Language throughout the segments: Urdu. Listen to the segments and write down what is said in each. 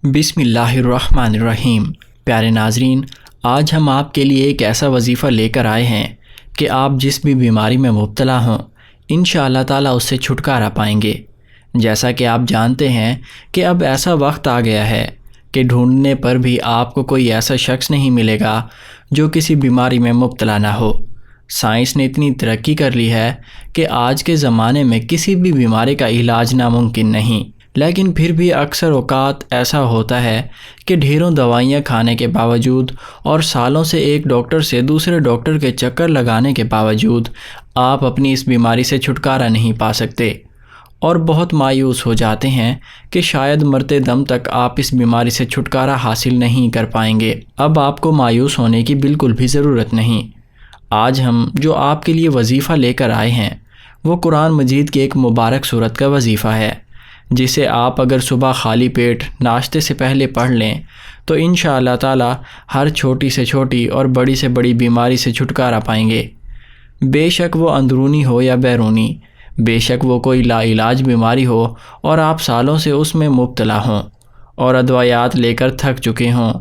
بسم اللہ الرحمن الرحیم۔ پیارے ناظرین، آج ہم آپ کے لیے ایک ایسا وظیفہ لے کر آئے ہیں کہ آپ جس بھی بیماری میں مبتلا ہوں انشاءاللہ تعالیٰ اس سے چھٹکارا پائیں گے۔ جیسا کہ آپ جانتے ہیں کہ اب ایسا وقت آ گیا ہے کہ ڈھونڈنے پر بھی آپ کو کوئی ایسا شخص نہیں ملے گا جو کسی بیماری میں مبتلا نہ ہو۔ سائنس نے اتنی ترقی کر لی ہے کہ آج کے زمانے میں کسی بھی بیماری کا علاج ناممکن نہیں، لیکن پھر بھی اکثر اوقات ایسا ہوتا ہے کہ ڈھیروں دوائیاں کھانے کے باوجود اور سالوں سے ایک ڈاکٹر سے دوسرے ڈاکٹر کے چکر لگانے کے باوجود آپ اپنی اس بیماری سے چھٹکارا نہیں پا سکتے اور بہت مایوس ہو جاتے ہیں کہ شاید مرتے دم تک آپ اس بیماری سے چھٹکارا حاصل نہیں کر پائیں گے۔ اب آپ کو مایوس ہونے کی بالکل بھی ضرورت نہیں۔ آج ہم جو آپ کے لیے وظیفہ لے کر آئے ہیں وہ قرآن مجید کی ایک مبارک سورت کا وظیفہ ہے، جسے آپ اگر صبح خالی پیٹ ناشتے سے پہلے پڑھ لیں تو انشاءاللہ تعالی ہر چھوٹی سے چھوٹی اور بڑی سے بڑی بیماری سے چھٹکارا پائیں گے۔ بے شک وہ اندرونی ہو یا بیرونی، بے شک وہ کوئی لا علاج بیماری ہو اور آپ سالوں سے اس میں مبتلا ہوں اور ادویات لے کر تھک چکے ہوں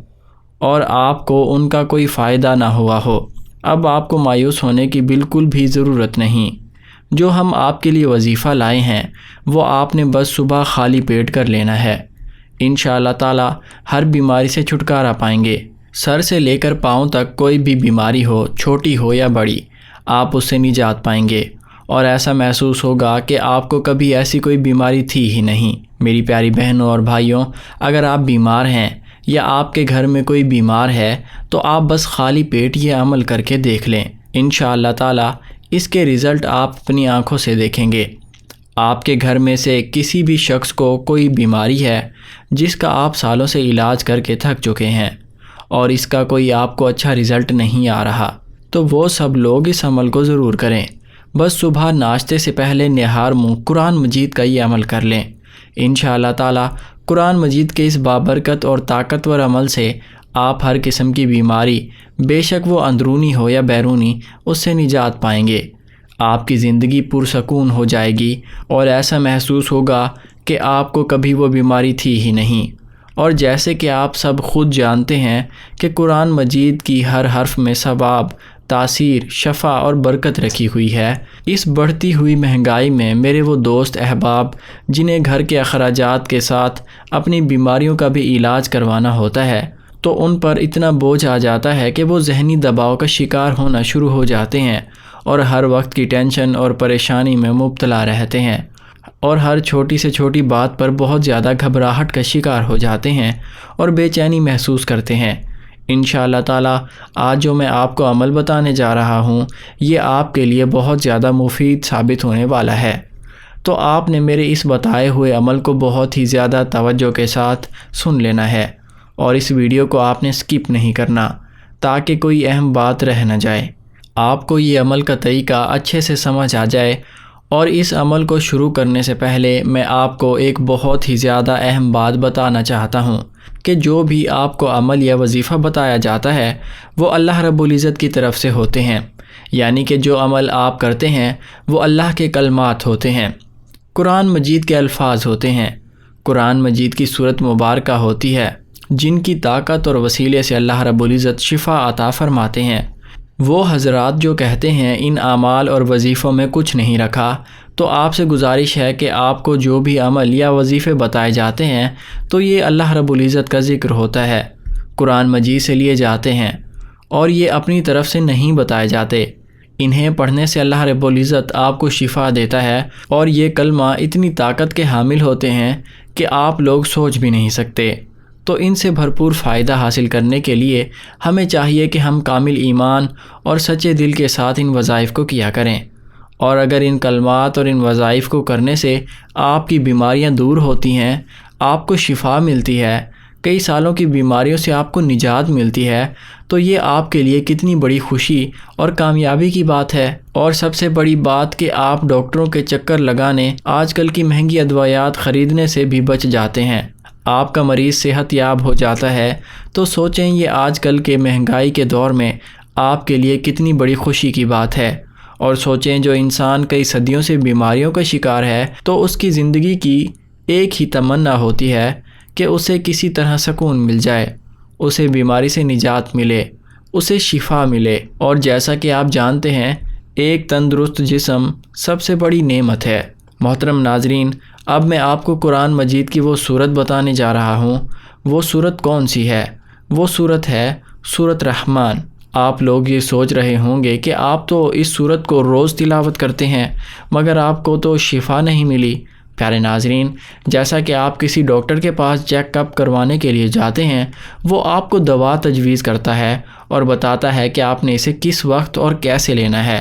اور آپ کو ان کا کوئی فائدہ نہ ہوا ہو، اب آپ کو مایوس ہونے کی بالکل بھی ضرورت نہیں۔ جو ہم آپ کے لیے وظیفہ لائے ہیں وہ آپ نے بس صبح خالی پیٹ کر لینا ہے۔ انشاءاللہ تعالی ہر بیماری سے چھٹکارا پائیں گے۔ سر سے لے کر پاؤں تک کوئی بھی بیماری ہو، چھوٹی ہو یا بڑی، آپ اس سے نجات پائیں گے اور ایسا محسوس ہوگا کہ آپ کو کبھی ایسی کوئی بیماری تھی ہی نہیں۔ میری پیاری بہنوں اور بھائیوں، اگر آپ بیمار ہیں یا آپ کے گھر میں کوئی بیمار ہے تو آپ بس خالی پیٹ یہ عمل کر کے دیکھ لیں۔ انشاءاللہ تعالی اس کے رزلٹ آپ اپنی آنکھوں سے دیکھیں گے۔ آپ کے گھر میں سے کسی بھی شخص کو کوئی بیماری ہے جس کا آپ سالوں سے علاج کر کے تھک چکے ہیں اور اس کا کوئی آپ کو اچھا رزلٹ نہیں آ رہا، تو وہ سب لوگ اس عمل کو ضرور کریں۔ بس صبح ناشتے سے پہلے نہار منہ قرآن مجید کا یہ عمل کر لیں۔ انشاءاللہ تعالی قرآن مجید کے اس بابرکت اور طاقتور عمل سے آپ ہر قسم کی بیماری، بے شک وہ اندرونی ہو یا بیرونی، اس سے نجات پائیں گے۔ آپ کی زندگی پرسکون ہو جائے گی اور ایسا محسوس ہوگا کہ آپ کو کبھی وہ بیماری تھی ہی نہیں۔ اور جیسے کہ آپ سب خود جانتے ہیں کہ قرآن مجید کی ہر حرف میں ثواب، تاثیر، شفا اور برکت رکھی ہوئی ہے، اس بڑھتی ہوئی مہنگائی میں میرے وہ دوست احباب جنہیں گھر کے اخراجات کے ساتھ اپنی بیماریوں کا بھی علاج کروانا ہوتا ہے، تو ان پر اتنا بوجھ آ جاتا ہے کہ وہ ذہنی دباؤ کا شکار ہونا شروع ہو جاتے ہیں اور ہر وقت کی ٹینشن اور پریشانی میں مبتلا رہتے ہیں اور ہر چھوٹی سے چھوٹی بات پر بہت زیادہ گھبراہٹ کا شکار ہو جاتے ہیں اور بے چینی محسوس کرتے ہیں۔ انشاءاللہ تعالی آج جو میں آپ کو عمل بتانے جا رہا ہوں یہ آپ کے لیے بہت زیادہ مفید ثابت ہونے والا ہے، تو آپ نے میرے اس بتائے ہوئے عمل کو بہت ہی زیادہ توجہ کے ساتھ سن لینا ہے اور اس ویڈیو کو آپ نے سکپ نہیں کرنا تاکہ کوئی اہم بات رہ نہ جائے۔ آپ کو یہ عمل کا طریقہ اچھے سے سمجھ آ جائے، اور اس عمل کو شروع کرنے سے پہلے میں آپ کو ایک بہت ہی زیادہ اہم بات بتانا چاہتا ہوں کہ جو بھی آپ کو عمل یا وظیفہ بتایا جاتا ہے وہ اللہ رب العزت کی طرف سے ہوتے ہیں، یعنی کہ جو عمل آپ کرتے ہیں وہ اللہ کے کلمات ہوتے ہیں، قرآن مجید کے الفاظ ہوتے ہیں، قرآن مجید کی سورت مبارکہ ہوتی ہے جن کی طاقت اور وسیلے سے اللہ رب العزت شفا عطا فرماتے ہیں۔ وہ حضرات جو کہتے ہیں ان اعمال اور وظیفوں میں کچھ نہیں رکھا، تو آپ سے گزارش ہے کہ آپ کو جو بھی عمل یا وظیفے بتائے جاتے ہیں تو یہ اللہ رب العزت کا ذکر ہوتا ہے، قرآن مجید سے لیے جاتے ہیں اور یہ اپنی طرف سے نہیں بتائے جاتے۔ انہیں پڑھنے سے اللہ رب العزت آپ کو شفا دیتا ہے اور یہ کلمہ اتنی طاقت کے حامل ہوتے ہیں کہ آپ لوگ سوچ بھی نہیں سکتے۔ تو ان سے بھرپور فائدہ حاصل کرنے کے لیے ہمیں چاہیے کہ ہم کامل ایمان اور سچے دل کے ساتھ ان وظائف کو کیا کریں، اور اگر ان کلمات اور ان وظائف کو کرنے سے آپ کی بیماریاں دور ہوتی ہیں، آپ کو شفا ملتی ہے، کئی سالوں کی بیماریوں سے آپ کو نجات ملتی ہے، تو یہ آپ کے لیے کتنی بڑی خوشی اور کامیابی کی بات ہے۔ اور سب سے بڑی بات کہ آپ ڈاکٹروں کے چکر لگانے، آج کل کی مہنگی ادویات خریدنے سے بھی بچ جاتے ہیں، آپ کا مریض صحت یاب ہو جاتا ہے، تو سوچیں یہ آج کل کے مہنگائی کے دور میں آپ کے لیے کتنی بڑی خوشی کی بات ہے۔ اور سوچیں جو انسان کئی صدیوں سے بیماریوں کا شکار ہے تو اس کی زندگی کی ایک ہی تمنا ہوتی ہے کہ اسے کسی طرح سکون مل جائے، اسے بیماری سے نجات ملے، اسے شفا ملے۔ اور جیسا کہ آپ جانتے ہیں، ایک تندرست جسم سب سے بڑی نعمت ہے۔ محترم ناظرین، اب میں آپ کو قرآن مجید کی وہ صورت بتانے جا رہا ہوں۔ وہ صورت کون سی ہے؟ وہ صورت ہے سورۃ رحمان۔ آپ لوگ یہ سوچ رہے ہوں گے کہ آپ تو اس صورت کو روز تلاوت کرتے ہیں مگر آپ کو تو شفا نہیں ملی۔ پیارے ناظرین، جیسا کہ آپ کسی ڈاکٹر کے پاس چیک اپ کروانے کے لیے جاتے ہیں، وہ آپ کو دوا تجویز کرتا ہے اور بتاتا ہے کہ آپ نے اسے کس وقت اور کیسے لینا ہے،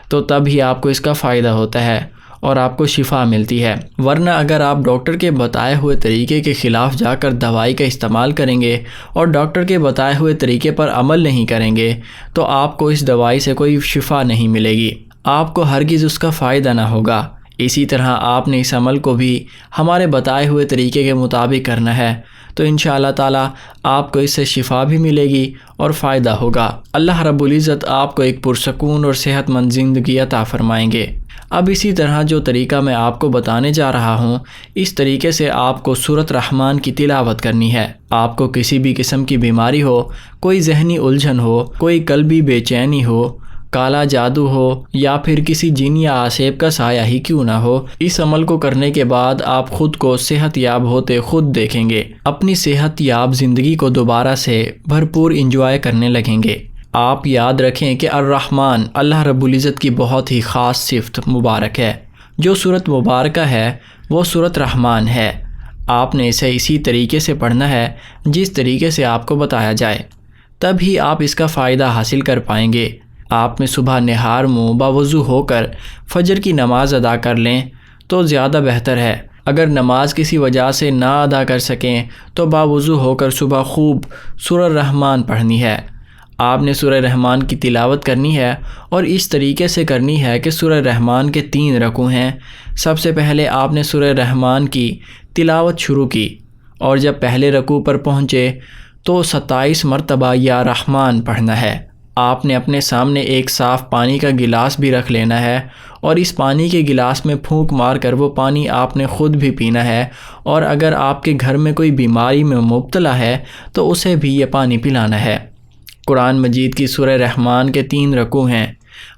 تو تب ہی آپ کو اس کا فائدہ ہوتا ہے اور آپ کو شفا ملتی ہے۔ ورنہ اگر آپ ڈاکٹر کے بتائے ہوئے طریقے کے خلاف جا کر دوائی کا استعمال کریں گے اور ڈاکٹر کے بتائے ہوئے طریقے پر عمل نہیں کریں گے تو آپ کو اس دوائی سے کوئی شفا نہیں ملے گی، آپ کو ہرگز اس کا فائدہ نہ ہوگا۔ اسی طرح آپ نے اس عمل کو بھی ہمارے بتائے ہوئے طریقے کے مطابق کرنا ہے تو انشاءاللہ تعالی آپ کو اس سے شفا بھی ملے گی اور فائدہ ہوگا۔ اللہ رب العزت آپ کو ایک پرسکون اور صحت مند زندگی عطا فرمائیں گے۔ اب اسی طرح جو طریقہ میں آپ کو بتانے جا رہا ہوں، اس طریقے سے آپ کو سورۃ رحمان کی تلاوت کرنی ہے۔ آپ کو کسی بھی قسم کی بیماری ہو، کوئی ذہنی الجھن ہو، کوئی قلبی بے چینی ہو، کالا جادو ہو یا پھر کسی جن یا عصیب کا سایہ ہی کیوں نہ ہو، اس عمل کو کرنے کے بعد آپ خود کو صحت یاب ہوتے خود دیکھیں گے، اپنی صحت یاب زندگی کو دوبارہ سے بھرپور انجوائے کرنے لگیں گے۔ آپ یاد رکھیں کہ الرحمن اللہ رب العزت کی بہت ہی خاص صفت مبارک ہے۔ جو سورت مبارکہ ہے وہ سورت رحمان ہے۔ آپ نے اسے اسی طریقے سے پڑھنا ہے جس طریقے سے آپ کو بتایا جائے، تب ہی آپ اس کا فائدہ حاصل کر پائیں گے۔ آپ میں صبح نہار منہ باوضو ہو کر فجر کی نماز ادا کر لیں تو زیادہ بہتر ہے۔ اگر نماز کسی وجہ سے نہ ادا کر سکیں تو باوضو ہو کر صبح خوب سورہ رحمان پڑھنی ہے۔ آپ نے سورہ رحمان کی تلاوت کرنی ہے اور اس طریقے سے کرنی ہے کہ سورہ رحمان کے 3 رکوع ہیں۔ سب سے پہلے آپ نے سورہ رحمان کی تلاوت شروع کی اور جب پہلے رکوع پر پہنچے تو 27 مرتبہ یا رحمان پڑھنا ہے۔ آپ نے اپنے سامنے ایک صاف پانی کا گلاس بھی رکھ لینا ہے اور اس پانی کے گلاس میں پھونک مار کر وہ پانی آپ نے خود بھی پینا ہے، اور اگر آپ کے گھر میں کوئی بیماری میں مبتلا ہے تو اسے بھی یہ پانی پلانا ہے۔ قرآن مجید کی سورہ رحمان کے 3 رکوع ہیں۔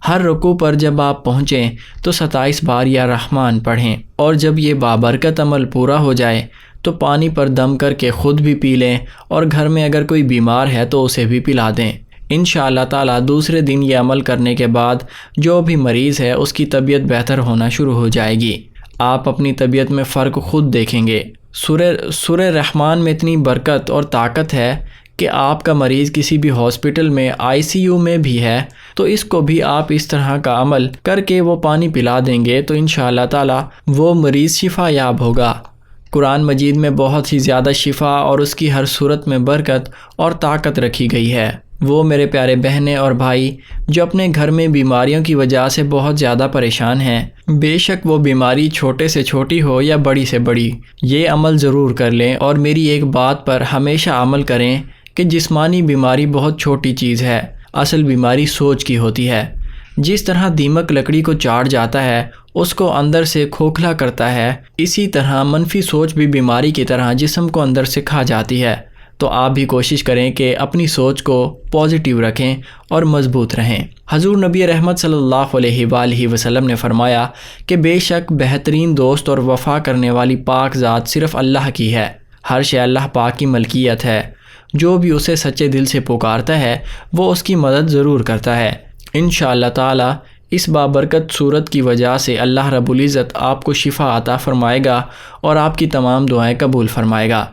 ہر رکوع پر جب آپ پہنچیں تو 27 بار یا رحمان پڑھیں، اور جب یہ بابرکت عمل پورا ہو جائے تو پانی پر دم کر کے خود بھی پی لیں، اور گھر میں اگر کوئی بیمار ہے تو اسے بھی پلا دیں۔ انشاءاللہ تعالی دوسرے دن یہ عمل کرنے کے بعد جو بھی مریض ہے اس کی طبیعت بہتر ہونا شروع ہو جائے گی۔ آپ اپنی طبیعت میں فرق خود دیکھیں گے۔ سورہ رحمان میں اتنی برکت اور طاقت ہے کہ آپ کا مریض کسی بھی ہاسپٹل میں ICU میں بھی ہے تو اس کو بھی آپ اس طرح کا عمل کر کے وہ پانی پلا دیں گے تو انشاءاللہ تعالی وہ مریض شفا یاب ہوگا۔ قرآن مجید میں بہت ہی زیادہ شفا اور اس کی ہر صورت میں برکت اور طاقت رکھی گئی ہے۔ وہ میرے پیارے بہنیں اور بھائی جو اپنے گھر میں بیماریوں کی وجہ سے بہت زیادہ پریشان ہیں، بے شک وہ بیماری چھوٹے سے چھوٹی ہو یا بڑی سے بڑی، یہ عمل ضرور کر لیں اور میری ایک بات پر ہمیشہ عمل کریں کہ جسمانی بیماری بہت چھوٹی چیز ہے، اصل بیماری سوچ کی ہوتی ہے۔ جس طرح دیمک لکڑی کو چاٹ جاتا ہے، اس کو اندر سے کھوکھلا کرتا ہے، اسی طرح منفی سوچ بھی بیماری کی طرح جسم کو اندر سے کھا جاتی ہے۔ تو آپ بھی کوشش کریں کہ اپنی سوچ کو پازیٹیو رکھیں اور مضبوط رہیں۔ حضور نبی رحمت صلی اللہ علیہ وآلہ وسلم نے فرمایا کہ بے شک بہترین دوست اور وفا کرنے والی پاک ذات صرف اللہ کی ہے۔ ہر شے اللہ پاک کی ملکیت ہے۔ جو بھی اسے سچے دل سے پکارتا ہے وہ اس کی مدد ضرور کرتا ہے۔ انشاءاللہ تعالی اس بابرکت صورت کی وجہ سے اللہ رب العزت آپ کو شفا عطا فرمائے گا اور آپ کی تمام دعائیں قبول فرمائے گا۔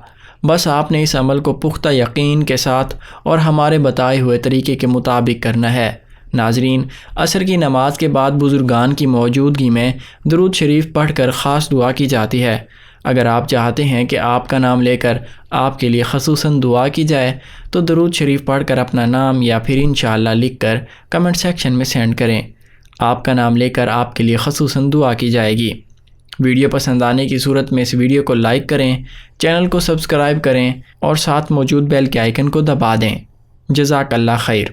بس آپ نے اس عمل کو پختہ یقین کے ساتھ اور ہمارے بتائے ہوئے طریقے کے مطابق کرنا ہے۔ ناظرین، عصر کی نماز کے بعد بزرگان کی موجودگی میں درود شریف پڑھ کر خاص دعا کی جاتی ہے۔ اگر آپ چاہتے ہیں کہ آپ کا نام لے کر آپ کے لیے خصوصاً دعا کی جائے تو درود شریف پڑھ کر اپنا نام یا پھر انشاءاللہ لکھ کر کمنٹ سیکشن میں سینڈ کریں۔ آپ کا نام لے کر آپ کے لیے خصوصاً دعا کی جائے گی۔ ویڈیو پسند آنے کی صورت میں اس ویڈیو کو لائک کریں، چینل کو سبسکرائب کریں اور ساتھ موجود بیل کے آئیکن کو دبا دیں۔ جزاک اللہ خیر۔